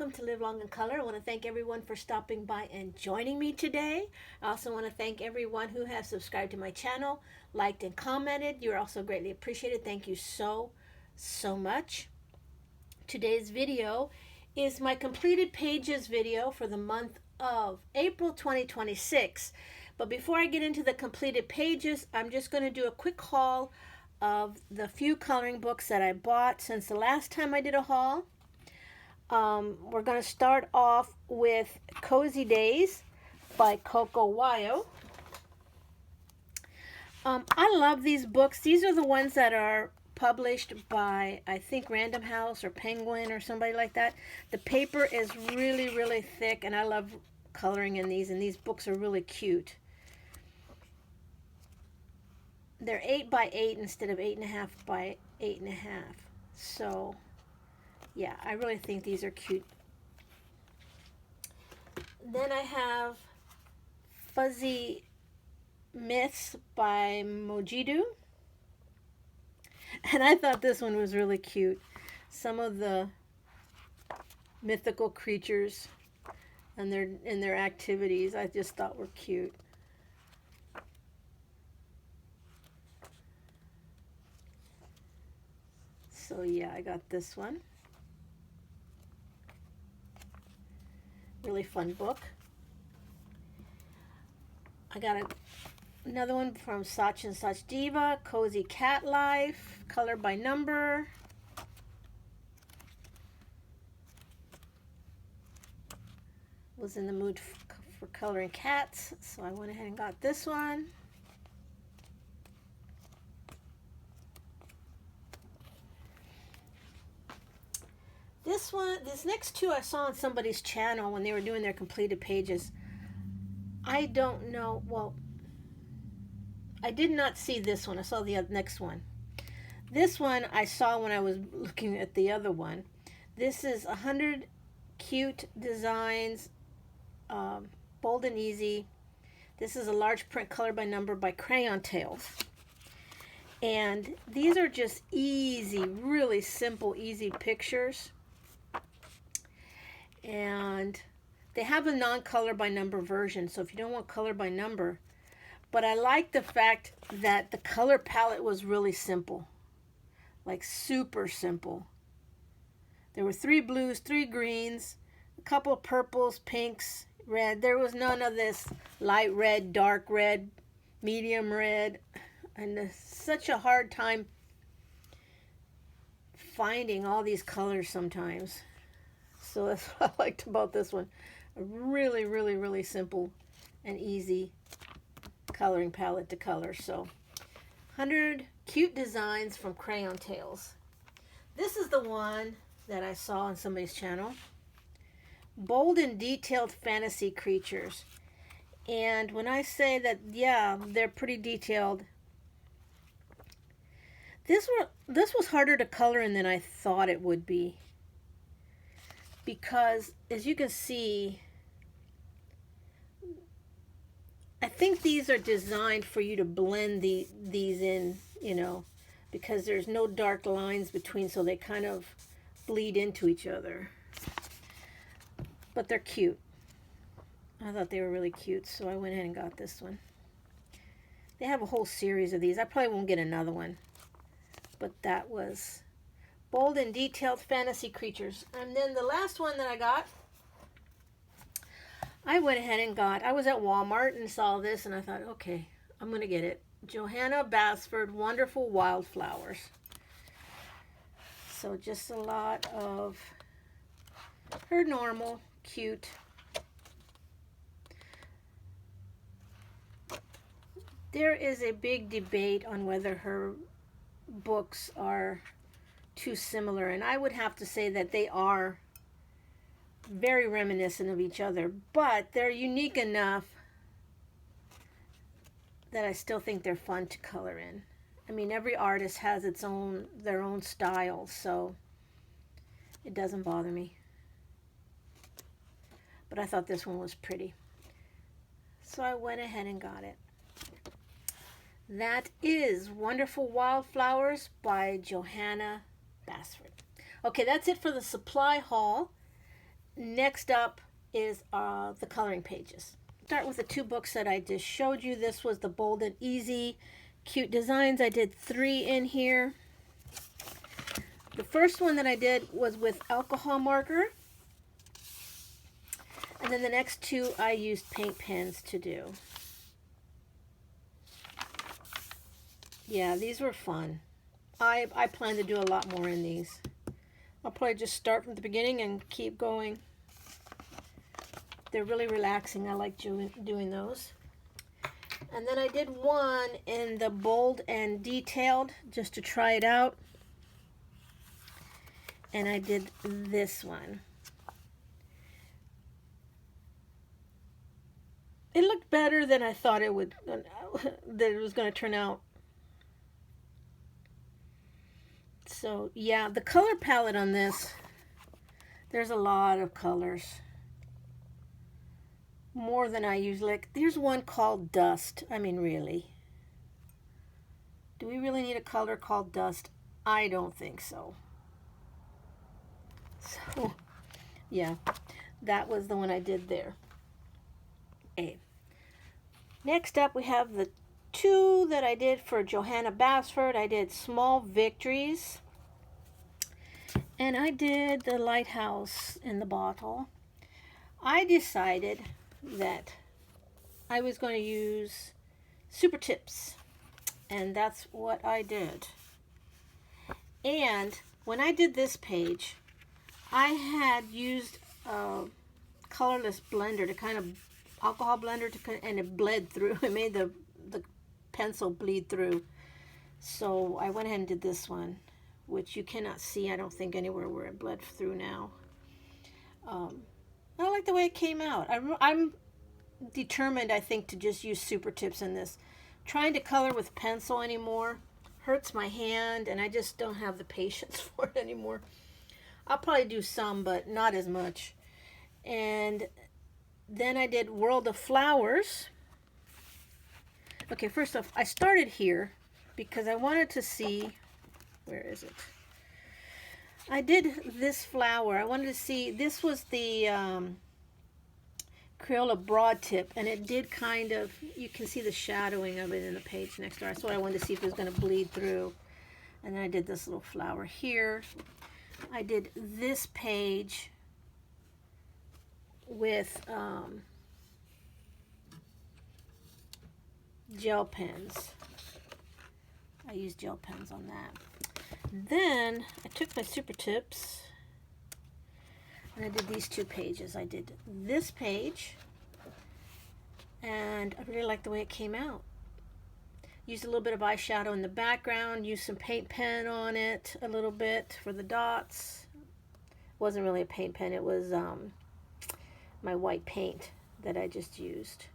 welcome to Live Long in Color. I want to thank everyone for stopping by and joining me today. I also want to thank everyone who has subscribed to my channel, liked and commented. You're also greatly appreciated. Thank you so much. Today's video is my completed pages video for the month of April 2026. But before I get into the completed pages, I'm just going to do a quick haul of the few coloring books that I bought since the last time I did a haul. We're going to start off with Cozy Days by Coco Wyo. I love these books. These are the ones that are published by, I think, Random House or Penguin or somebody like that. The paper is really thick, and I love coloring in these, and these books are really cute. They're 8 by 8 instead of 8.5 by 8.5. So, yeah, I really think these are cute. Then I have Fuzzy Myths by Mojidu. And I thought this one was really cute. Some of the mythical creatures and their activities I just thought were cute. So yeah, I got this one. Really fun book. I got another one from Sach and Sach Diva, Cozy Cat Life, color by number. Was in the mood for coloring cats, so I went ahead and got this one. This next two I saw on somebody's channel when they were doing their completed pages. I don't know, well, I did not see this one. I saw the next one. This one I saw when I was looking at the other one. This is 100 Cute Designs, Bold and Easy. This is a large print color by number by Crayon Tales. And these are just easy, really simple, easy pictures. And they have a non-color by number version, so if you don't want color by number. But I like the fact that the color palette was really simple. Like super simple. There were 3 blues, 3 greens, a couple of purples, pinks, red. There was none of this light red, dark red, medium red. And such a hard time finding all these colors sometimes. So that's what I liked about this one. A really simple and easy coloring palette to color. So 100 Cute Designs from Crayon Tales. This is the one that I saw on somebody's channel. Bold and Detailed Fantasy Creatures. And when I say that, yeah, they're pretty detailed. This was harder to color in than I thought it would be. Because, as you can see, I think these are designed for you to blend these in, you know, because there's no dark lines between, so they kind of bleed into each other. But they're cute. I thought they were really cute, so I went ahead and got this one. They have a whole series of these. I probably won't get another one. But that was Bold and Detailed Fantasy Creatures. And then the last one that I got, I went ahead and got, I was at Walmart and saw this and I thought, okay, I'm going to get it. Johanna Basford, Wonderful Wildflowers. So just a lot of her normal, cute. There is a big debate on whether her books are too similar, and I would have to say that they are very reminiscent of each other, but they're unique enough that I still think they're fun to color in. I mean, every artist has their own style, so it doesn't bother me. But I thought this one was pretty, so I went ahead and got it. That is Wonderful Wildflowers by Johanna Basford. Okay, that's it for the supply haul. Next up is the coloring pages. Start with the two books that I just showed you. This was the Bold and Easy Cute Designs. I did 3 in here. The first one that I did was with alcohol marker. And then the next 2 I used paint pens to do. Yeah, these were fun. I plan to do a lot more in these. I'll probably just start from the beginning and keep going. They're really relaxing. I like doing those. And then I did one in the Bold and Detailed just to try it out. And I did this one. It looked better than I thought it would, that it was going to turn out. So yeah, the color palette on this, there's a lot of colors. More than I usually like. There's one called Dust. I mean, really. Do we really need a color called Dust? I don't think so. So, yeah, that was the one I did there. A. Next up, we have the 2 that I did for Johanna Basford. I did Small Victories. And I did the lighthouse in the bottle. I decided that I was going to use Super Tips. And that's what I did. And when I did this page, I had used a colorless blender to kind of, alcohol blender, and it bled through. It made the pencil bleed through. So I went ahead and did this one, which you cannot see, I don't think, anywhere where it bled through now. I like the way it came out. I'm determined, I think, to just use Super Tips in this. Trying to color with pencil anymore hurts my hand, and I just don't have the patience for it anymore. I'll probably do some, but not as much. And then I did World of Flowers. Okay, first off, I started here because I wanted to see, where is it? I did this flower. I wanted to see, this was the Crayola broad tip, and it did kind of, you can see the shadowing of it in the page next door. So I wanted to see if it was going to bleed through. And then I did this little flower here. I did this page with gel pens. I used gel pens on that. Then I took my Super Tips and I did these 2 pages. I did this page, and I really like the way it came out. Used a little bit of eyeshadow in the background, used some paint pen on it a little bit for the dots. Wasn't really a paint pen, it was my white paint that I just used.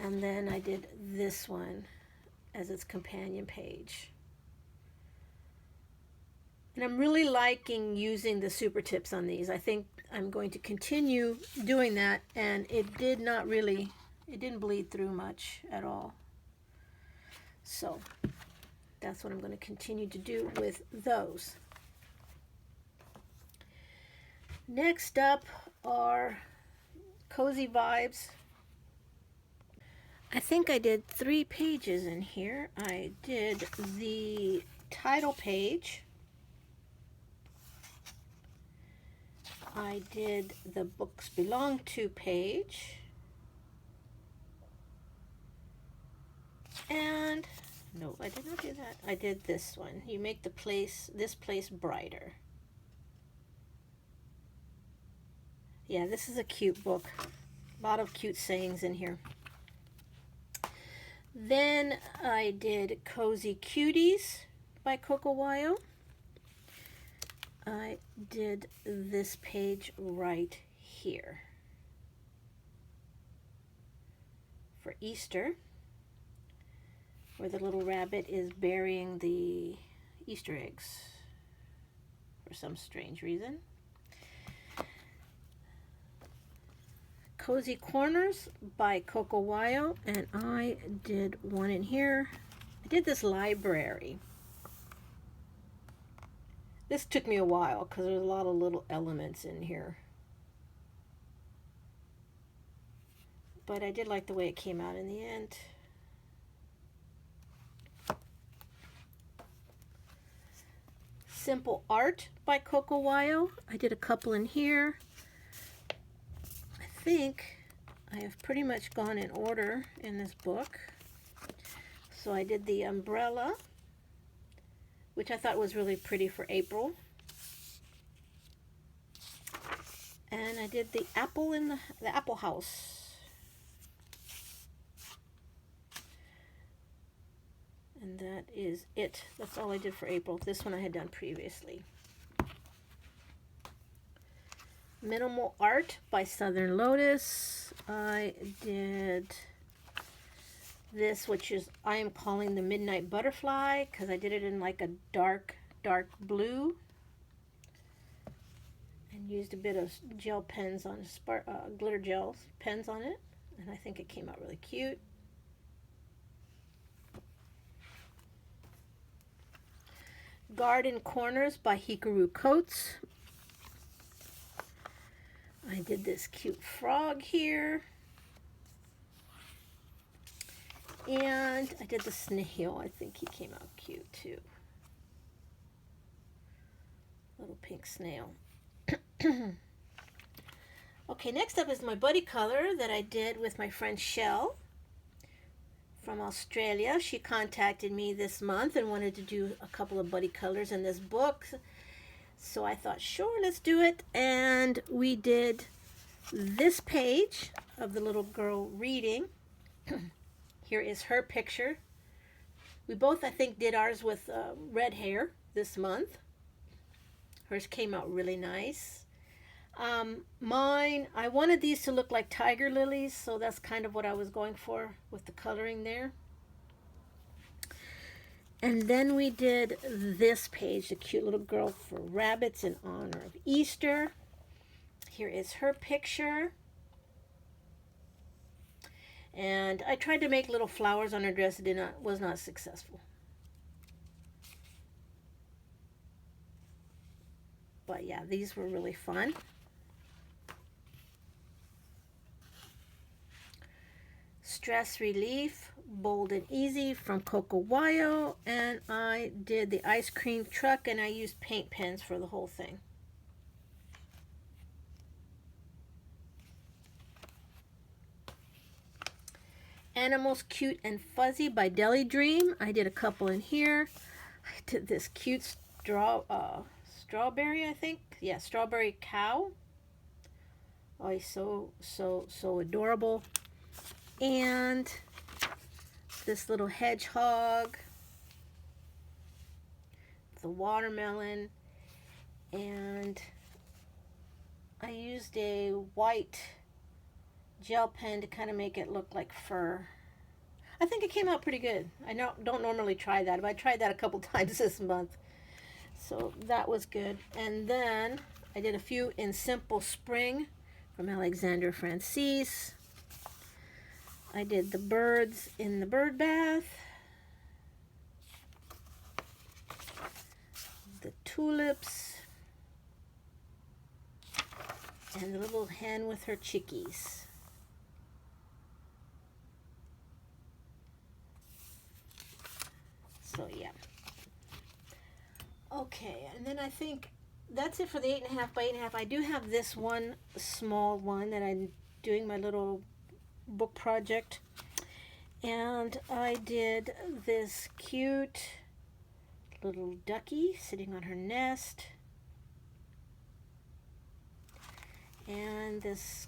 And then I did this one as its companion page. And I'm really liking using the Super Tips on these. I think I'm going to continue doing that, and it didn't bleed through much at all. So that's what I'm going to continue to do with those. Next up are Cozy Vibes. I think I did 3 pages in here. I did the title page. I did the Books Belong To page. And no, I did not do that. I did this one. You make this place brighter. Yeah, this is a cute book. A lot of cute sayings in here. Then I did Cozy Cuties by Coco Wyo. I did this page right here for Easter, where the little rabbit is burying the Easter eggs for some strange reason. Cozy Corners by Coco Wyo, and I did one in here. I did this library. This took me a while because there's a lot of little elements in here. but I did like the way it came out in the end. Simple Art by Coco Wyo. I did a couple in here. I think I have pretty much gone in order in this book. So I did the umbrella, which I thought was really pretty for April. And I did the apple in the apple house. And that is it. That's all I did for April. This one I had done previously. Minimal Art by Southern Lotus. I did this, which is I am calling the Midnight Butterfly, because I did it in like a dark blue. And used a bit of gel pens on glitter gel pens on it. And I think it came out really cute. Garden Corners by Hikaru Coates. I did this cute frog here. And I did the snail. I think he came out cute too. Little pink snail. Okay, next up is my buddy color that I did with my friend Shell from Australia. She contacted me this month and wanted to do a couple of buddy colors in this book. So I thought, sure, let's do it. And we did this page of the little girl reading. Here is her picture. We both, I think, did ours with red hair this month. Hers came out really nice. Mine, I wanted these to look like tiger lilies, so that's kind of what I was going for with the coloring there. And then we did this page, the cute little girl for rabbits in honor of Easter. Here is her picture. And I tried to make little flowers on her dress. It was not successful. But yeah, these were really fun. Stress Relief, Bold and Easy from Coco Wyo. And I did the ice cream truck, and I used paint pens for the whole thing. Animals Cute and Fuzzy by Deli Dream. I did a couple in here. I did this cute strawberry, I think. Yeah, strawberry cow. Oh, he's so adorable. And this little hedgehog. The watermelon. And I used a white gel pen to kind of make it look like fur. I think it came out pretty good. I don't normally try that, but I tried that a couple times this month. So that was good. And then I did a few in Simple Spring from Alexandra Francis. I did the birds in the bird bath. The tulips. And the little hen with her chickies. So yeah. Okay, and then I think that's it for the 8.5 by 8.5. I do have this one small one that I'm doing my little book project. And I did this cute little ducky sitting on her nest. And this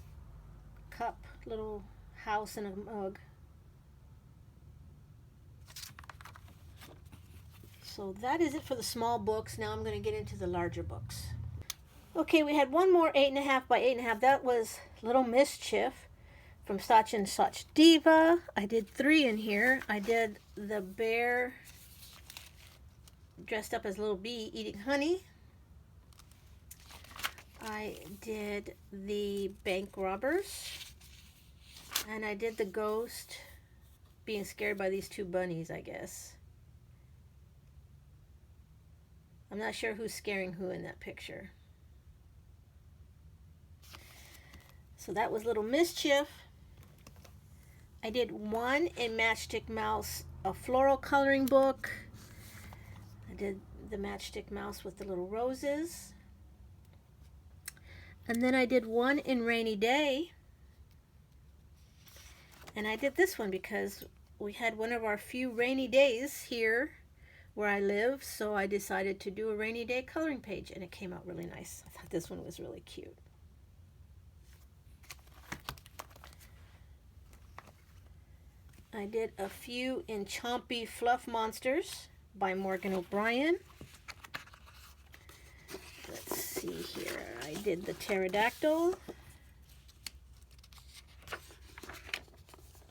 cup, little house in a mug. So that is it for the small books. Now I'm going to get into the larger books. Okay, we had one more 8.5 by 8.5. That was Little Mischief from Sach and Sach Diva. I did 3 in here. I did the bear dressed up as a little bee eating honey. I did the bank robbers. And I did the ghost being scared by these 2 bunnies, I guess. I'm not sure who's scaring who in that picture. So that was Little Mischief. I did one in Matchstick Mouse, a floral coloring book. I did the Matchstick Mouse with the little roses. And then I did one in Rainy Day. And I did this one because we had one of our few rainy days here where I live, so I decided to do a rainy day coloring page, and it came out really nice. I thought this one was really cute. I did a few in Chompy Fluff Monsters by Morgan O'Brien. Let's see here. I did the pterodactyl.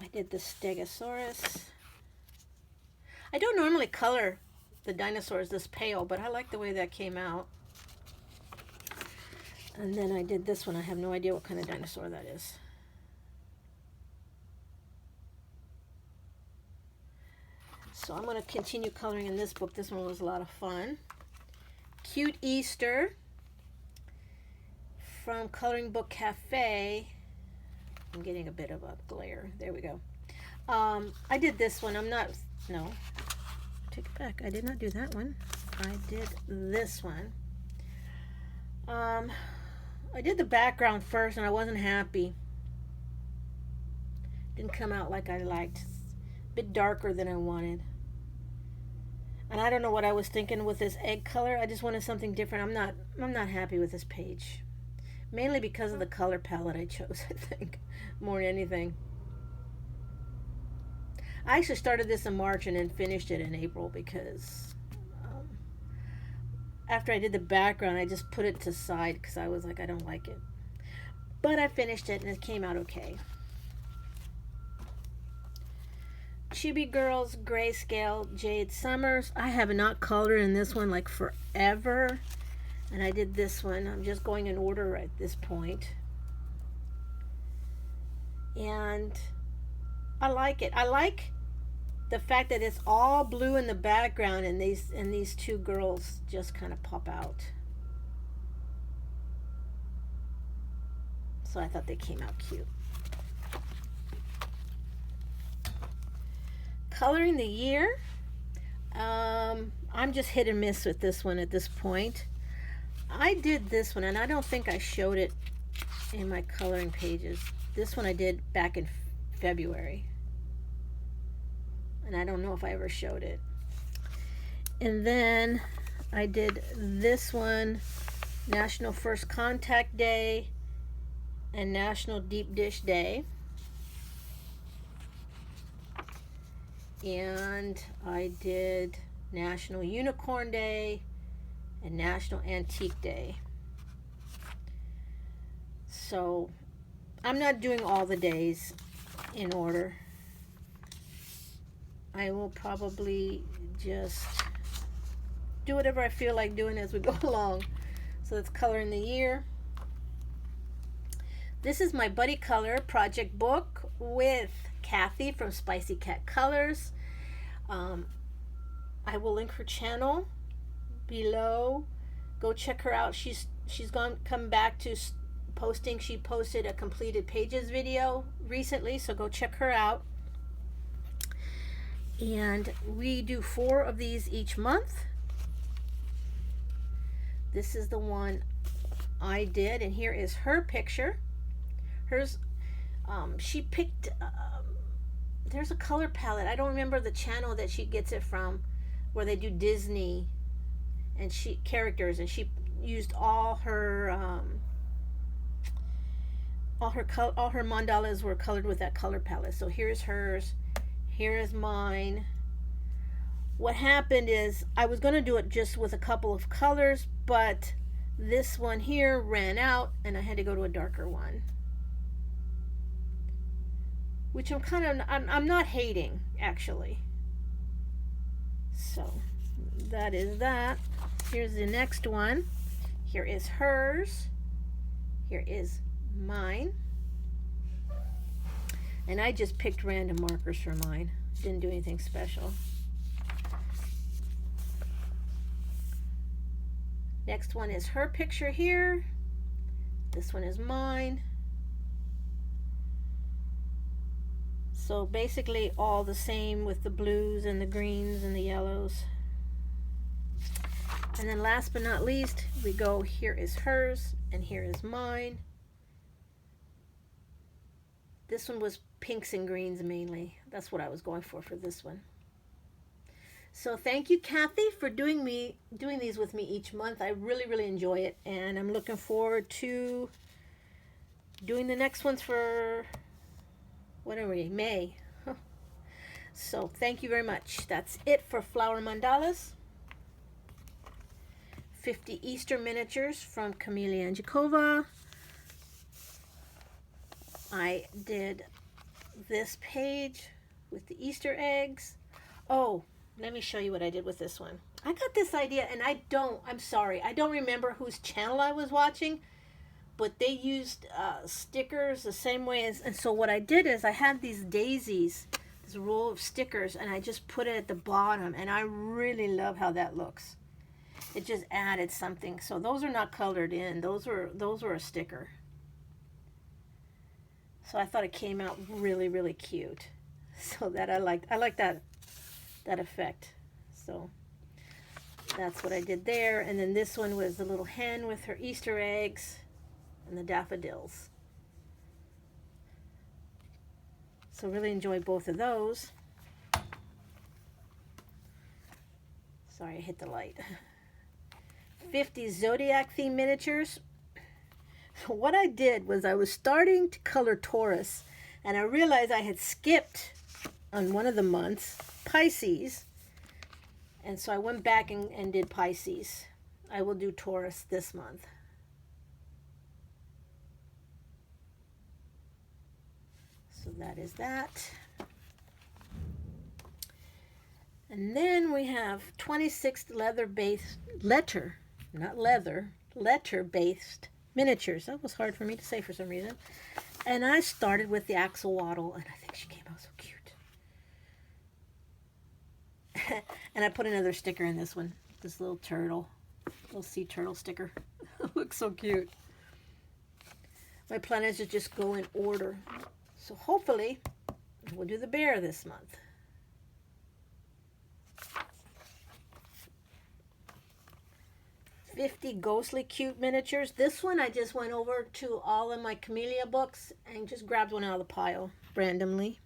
I did the Stegosaurus. I don't normally color the dinosaurs this pale, but I like the way that came out. And then I did this one. I have no idea what kind of dinosaur that is. So I'm going to continue coloring in this book. This one was a lot of fun. Cute Easter from Coloring Book Cafe. I'm getting a bit of a glare. There we go. I did this one. No, take it back. I did not do that one. I did this one. I did the background first and I wasn't happy. Didn't come out like I liked. A bit darker than I wanted. And I don't know what I was thinking with this egg color. I just wanted something different. I'm not happy with this page. Mainly because of the color palette I chose, I think, more than anything. I actually started this in March and then finished it in April because after I did the background, I just put it to side because I was like, I don't like it. But I finished it and it came out okay. Chibi Girls Grayscale Jade Summers. I have not colored in this one like forever. And I did this one. I'm just going in order at this point. And I like it. I like the fact that it's all blue in the background and these two girls just kind of pop out. So I thought they came out cute. Coloring the year. I'm just hit and miss with this one at this point. I did this one and I don't think I showed it in my coloring pages. This one I did back in February. And I don't know if I ever showed it. And then I did this one, National First Contact Day and National Deep Dish Day. And I did National Unicorn Day and National Antique Day. So I'm not doing all the days in order. I will probably just do whatever I feel like doing as we go along. So let's color in the year. This is my Buddy Color project book with Kathy from Spicy Cat Colors. I will link her channel below. Go check her out. She's come back to posting. She posted a completed pages video recently, so go check her out. And we do 4 of these each month. This is the one I did, and here is her picture. Hers, she picked, there's a color palette. I don't remember the channel that she gets it from, where they do Disney and characters, and she used all her mandalas were colored with that color palette. So here's hers. Here is mine. What happened is I was going to do it just with a couple of colors, but this one here ran out and I had to go to a darker one. Which I'm not hating, actually. So that is that. Here's the next one. Here is hers. Here is mine. And I just picked random markers for mine. Didn't do anything special. Next one is her picture here. This one is mine. So basically all the same with the blues and the greens and the yellows. And then last but not least, we go, here is hers and here is mine. This one was pinks and greens mainly. That's what I was going for this one. So thank you, Kathy, for doing these with me each month. I really, really enjoy it, and I'm looking forward to doing the next ones for, what are we, May. So thank you very much. That's it for Flower Mandalas. 50 Easter miniatures from Camelia Anjakova. I did this page with the Easter eggs. Oh, let me show you what I did with this one. I got this idea, and I'm sorry, I don't remember whose channel I was watching, but they used stickers the same way as, and so what I did is I had these daisies, this roll of stickers, and I just put it at the bottom, and I really love how that looks. It just added something. So those are not colored in. Those were a sticker. So I thought it came out really, really cute. So that I like that effect. So that's what I did there. And then this one was the little hen with her Easter eggs and the daffodils. So really enjoy both of those. Sorry, I hit the light. 50 Zodiac theme miniatures. So what I did was I was starting to color Taurus, and I realized I had skipped on one of the months, Pisces, and so I went back and did Pisces. I will do Taurus this month. So that is that. And then we have 26 letter-based miniatures. That was hard for me to say for some reason. And I started with the axolotl, and I think she came out so cute. And I put another sticker in this one, this little turtle, little sea turtle sticker. It looks so cute. My plan is to just go in order. So hopefully we'll do the bear this month. $50 Ghostly Cute miniatures. This one I just went over to all of my Camelia books and just grabbed one out of the pile randomly.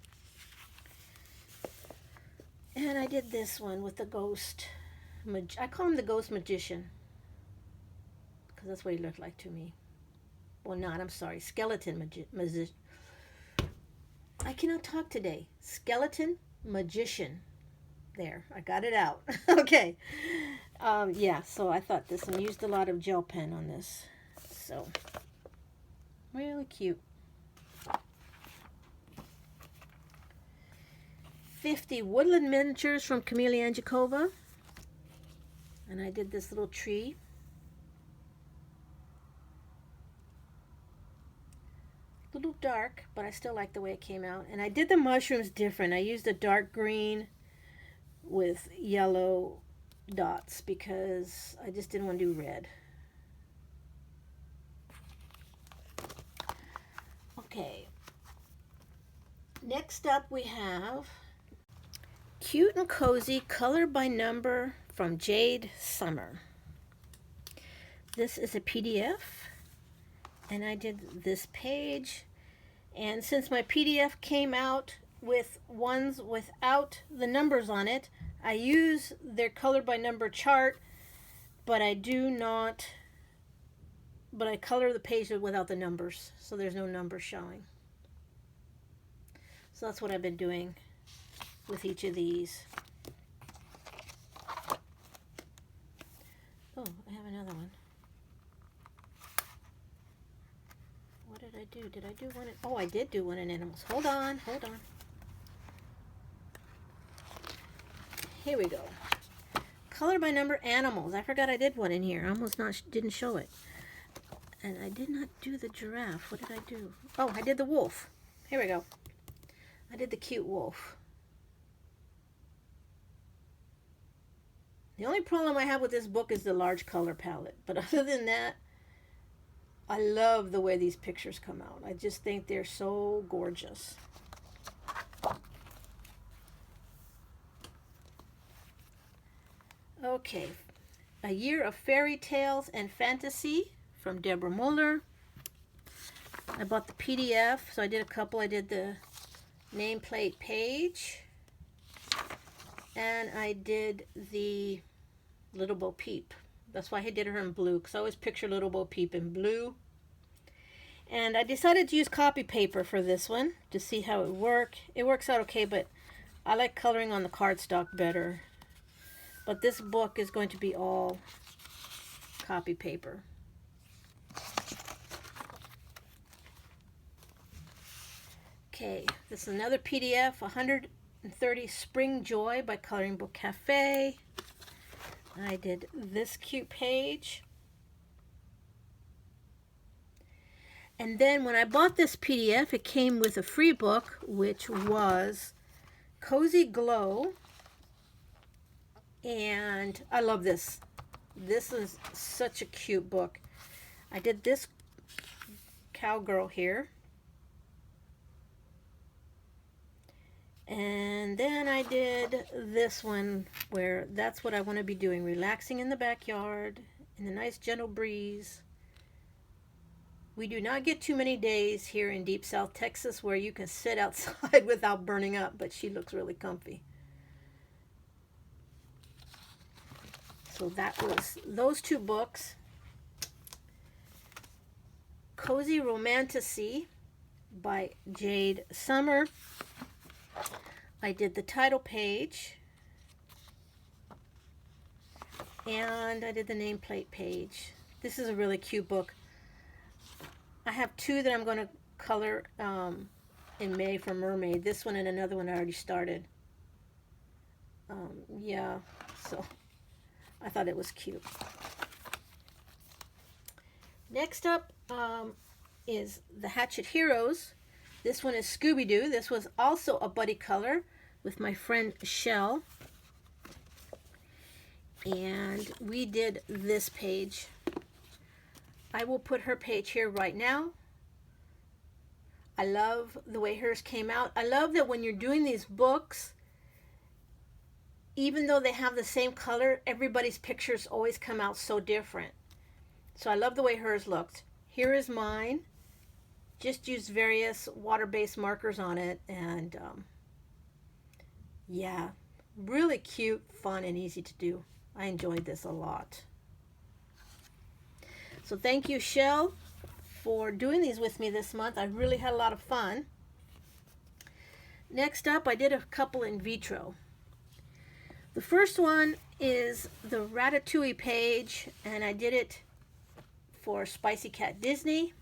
And I did this one with the ghost. I call him the ghost magician, because that's what he looked like to me. Well, not, I'm sorry, skeleton magician. I cannot talk today. Skeleton magician. There, I got it out. Okay. Yeah, so I thought this one used a lot of gel pen on this. So, really cute. 50 woodland miniatures from Camelia Anjakova. And I did this little tree. A little dark, but I still like the way it came out. And I did the mushrooms different. I used a dark green with yellow dots because I just didn't want to do red. Okay. Next up we have Cute and Cozy Color by Number from Jade Summer. This is a PDF, and I did this page, and since my PDF came out with ones without the numbers on it, I use their color by number chart, but I color the page without the numbers, so there's no numbers showing. So that's what I've been doing with each of these. Oh, I have another one. What did I do? Did I do one? Oh, I did do one in animals. Hold on. Here we go. Color by number animals. I forgot I did one in here. I almost didn't show it. And I did not do the giraffe. What did I do? Oh, I did the wolf. Here we go. I did the cute wolf. The only problem I have with this book is the large color palette. But other than that, I love the way these pictures come out. I just think they're so gorgeous. Okay, A Year of Fairy Tales and Fantasy from Deborah Muller. I bought the PDF, so I did a couple. I did the nameplate page, and I did the Little Bo Peep. That's why I did her in blue, because I always picture Little Bo Peep in blue. And I decided to use copy paper for this one to see how it works. It works out okay, but I like coloring on the cardstock better. But this book is going to be all copy paper. Okay, this is another PDF, 130 Spring Joy by Coloring Book Cafe. I did this cute page. And then when I bought this PDF, it came with a free book, which was Cozy Glow. And I love this. This is such a cute book. I did this cowgirl here. And then I did this one where that's what I want to be doing. Relaxing in the backyard, in the nice gentle breeze. We do not get too many days here in deep South Texas where you can sit outside without burning up, but she looks really comfy. So that was those two books. Cozy Romantasy by Jade Summer. I did the title page. And I did the nameplate page. This is a really cute book. I have two that I'm going to color in May for Mermaid. This one and another one I already started. Yeah, so I thought it was cute. Next up is The Hatchet Heroes. This one is Scooby-Doo. This was also a buddy color with my friend Shell. And we did this page. I will put her page here right now. I love the way hers came out. I love that when you're doing these books, even though they have the same color, everybody's pictures always come out so different. So I love the way hers looked. Here is mine. Just used various water-based markers on it. And yeah, really cute, fun, and easy to do. I enjoyed this a lot. So thank you, Shell, for doing these with me this month. I really had a lot of fun. Next up, I did a couple in vitro. The first one is the Ratatouille page, and I did it for Spicy Cat Disney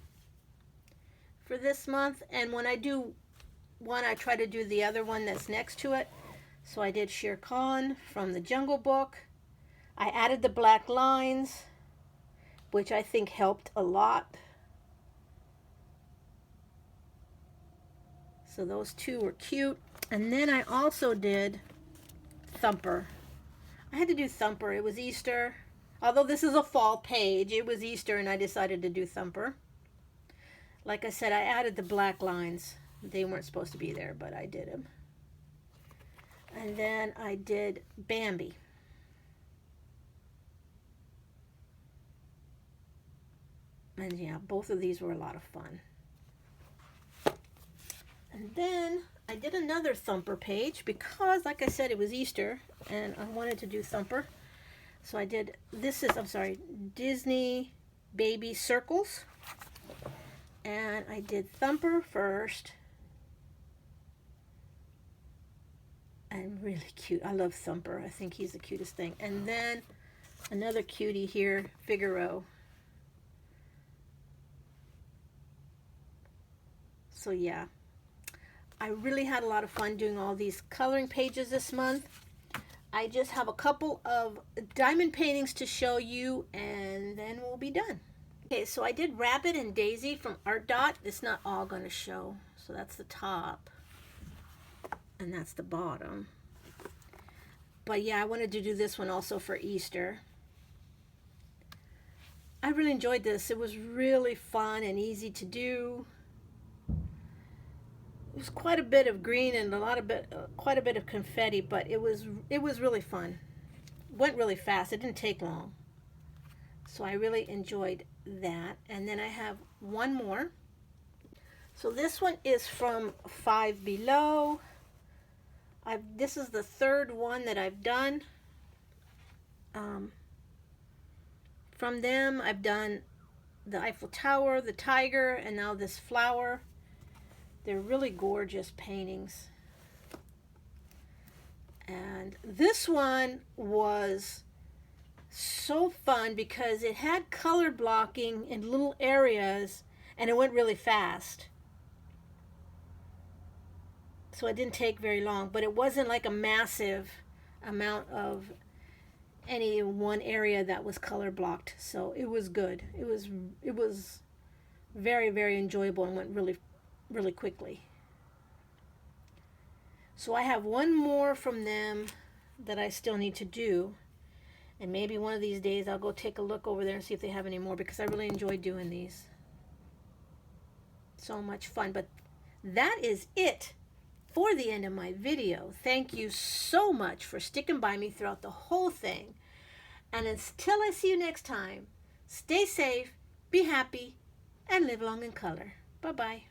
for this month. And when I do one, I try to do the other one that's next to it. So I did Shere Khan from the Jungle Book. I added the black lines, which I think helped a lot. So those two were cute. And then I also did Thumper. I had to do Thumper. It was Easter. Although this is a fall page, it was Easter and I decided to do Thumper. Like I said, I added the black lines. They weren't supposed to be there, but I did them. And then I did Bambi. And yeah, both of these were a lot of fun. And then I did another Thumper page because, like I said, it was Easter and I wanted to do Thumper. So I did, Disney Baby Circles. And I did Thumper first. And really cute. I love Thumper. I think he's the cutest thing. And then another cutie here, Figaro. So yeah, I really had a lot of fun doing all these coloring pages this month. I just have a couple of diamond paintings to show you and then we'll be done. Okay, so I did Rabbit and Daisy from Art Dot. It's not all going to show. So that's the top and that's the bottom. But yeah, I wanted to do this one also for Easter. I really enjoyed this. It was really fun and easy to do. It was quite a bit of green and quite a bit of confetti, but it was really fun. went really fast. It didn't take long. So I really enjoyed that. And then I have one more. So this one is from Five Below. This is the third one that I've done. From them, I've done the Eiffel Tower, the tiger, and now this flower. They're really gorgeous paintings. And this one was so fun because it had color blocking in little areas and it went really fast. So it didn't take very long, but it wasn't like a massive amount of any one area that was color blocked. So it was good. It was very, very enjoyable and went really, really quickly. So I have one more from them that I still need to do. And maybe one of these days I'll go take a look over there and see if they have any more, because I really enjoy doing these. So much fun. But that is it for the end of my video. Thank you so much for sticking by me throughout the whole thing. And until I see you next time, stay safe, be happy, and live long in color. Bye-bye.